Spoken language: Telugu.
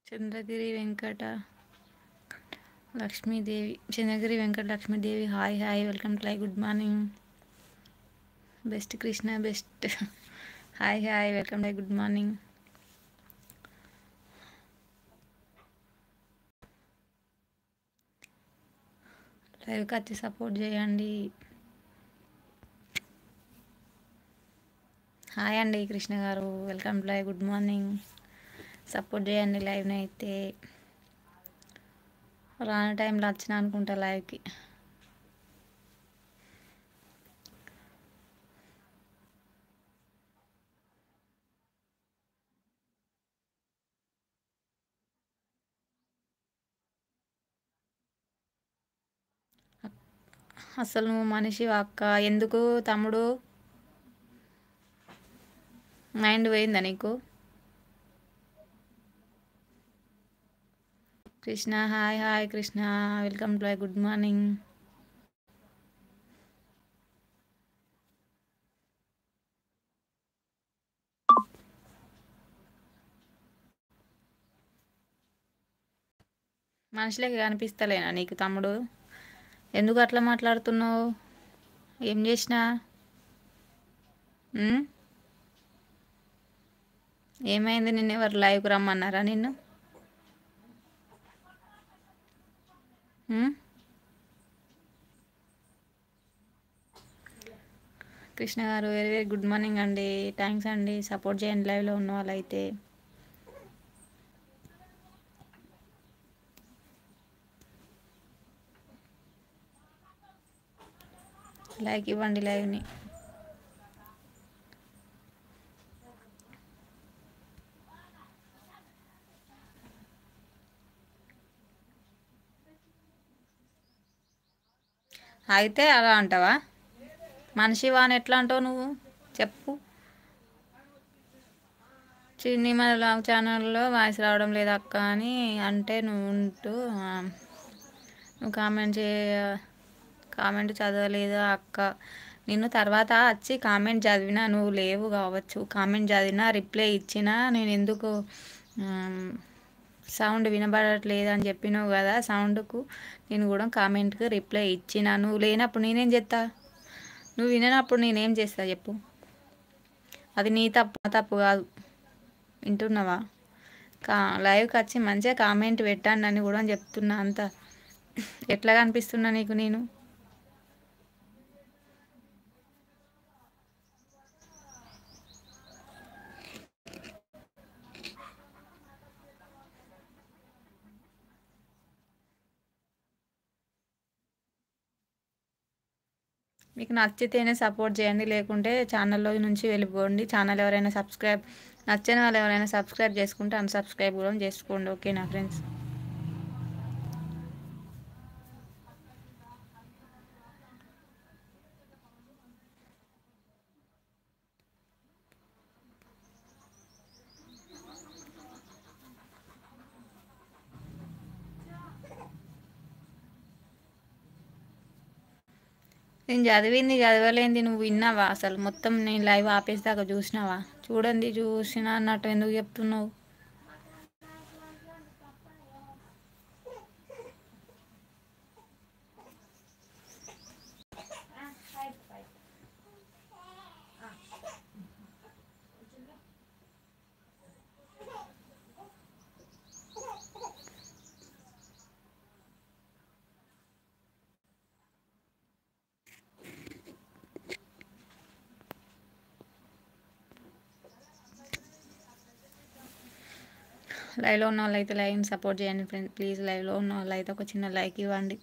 Chandragiri Venkata Lakshmidevi, Chandragiri Venkata Lakshmidevi. Hi hi, welcome to live. Good morning. Best Krishna best. Hi hi, welcome live. Good morning. లైవ్కి వచ్చి సపోర్ట్ చేయండి. హాయ్ అండి Krishna garu, welcome to live. Good morning. Support చేయండి లైవ్ని అయితే. రాని టైంలో వచ్చిన అనుకుంటా లైవ్కి. అసలు నువ్వు మనిషి అక్క, ఎందుకు తమ్ముడు మైండ్ పోయిందా నీకు? Krishna hi hi Krishna, welcome to live. Good morning. మనుషులకి కనిపిస్తలేనా నీకు తమ్ముడు? ఎందుకు అట్లా మాట్లాడుతున్నావు? ఏం చేసినా? ఉమ్? ఏమైంది? నిన్ను ఎవరు లైవ్కి రమ్మన్నారా నిన్ను? ఉమ్? కృష్ణ గారు వెరీ వెరీ గుడ్ మార్నింగ్ అండి. థ్యాంక్స్ అండి, సపోర్ట్ చేయండి లైవ్లో ఉన్న వాళ్ళైతే. లైక్ ఇవ్వండి లైవ్ని. అయితే అలా అంటావా? మనిషివా అని ఎట్లా అంటావు నువ్వు? చెప్పు. చిన్ని మన లాగ్ ఛానల్లో వాయిస్ రావడం లేదు అక్క అని అంటే నువ్వు ఉంటూ నువ్వు కామెంట్ చదవలేదా అక్క? నిన్ను తర్వాత వచ్చి కామెంట్ చదివినా, నువ్వు లేవు కావచ్చు. కామెంట్ చదివినా రిప్లై ఇచ్చినా నేను ఎందుకు సౌండ్ వినబడట్లేదు అని చెప్పినావు కదా, సౌండ్కు నేను కూడా కామెంట్కి రిప్లై ఇచ్చిన. నువ్వు లేనప్పుడు నేనేం చేస్తా? నువ్వు విననప్పుడు నేనేం చేస్తా చెప్పు? అది నీ తప్పు, నా తప్పు కాదు. వింటున్నావా? లైవ్కి వచ్చి మంచిగా కామెంట్ పెట్టండి అని కూడా చెప్తున్నా. అంత ఎట్లా కనిపిస్తున్నా నీకు నేను? మీకు నచ్చితేనే సపోర్ట్ చేయండి, లేకుంటే ఛానల్లో నుంచి వెళ్ళిపోండి. ఛానల్ ఎవరైనా నచ్చని వాళ్ళు ఎవరైనా సబ్స్క్రైబ్ చేసుకుంటే అన్సబ్స్క్రైబ్ కూడా చేసుకోండి. ఓకేనా ఫ్రెండ్స్? నేను చదివింది చదవలేంది నువ్వు విన్నావా? అసలు మొత్తం నేను లైవ్ ఆపేసాక చూసినావా? చూడండి చూసినా అన్నట్టు ఎందుకు చెప్తున్నావు? లైవ్లో ఉన్న వాళ్ళైతే లైవ్ని సపోర్ట్ చేయండి ఫ్రెండ్స్ ప్లీజ్. లైవ్లో ఉన్న వాళ్ళైతే ఒక చిన్న లైక్ ఇవ్వండి.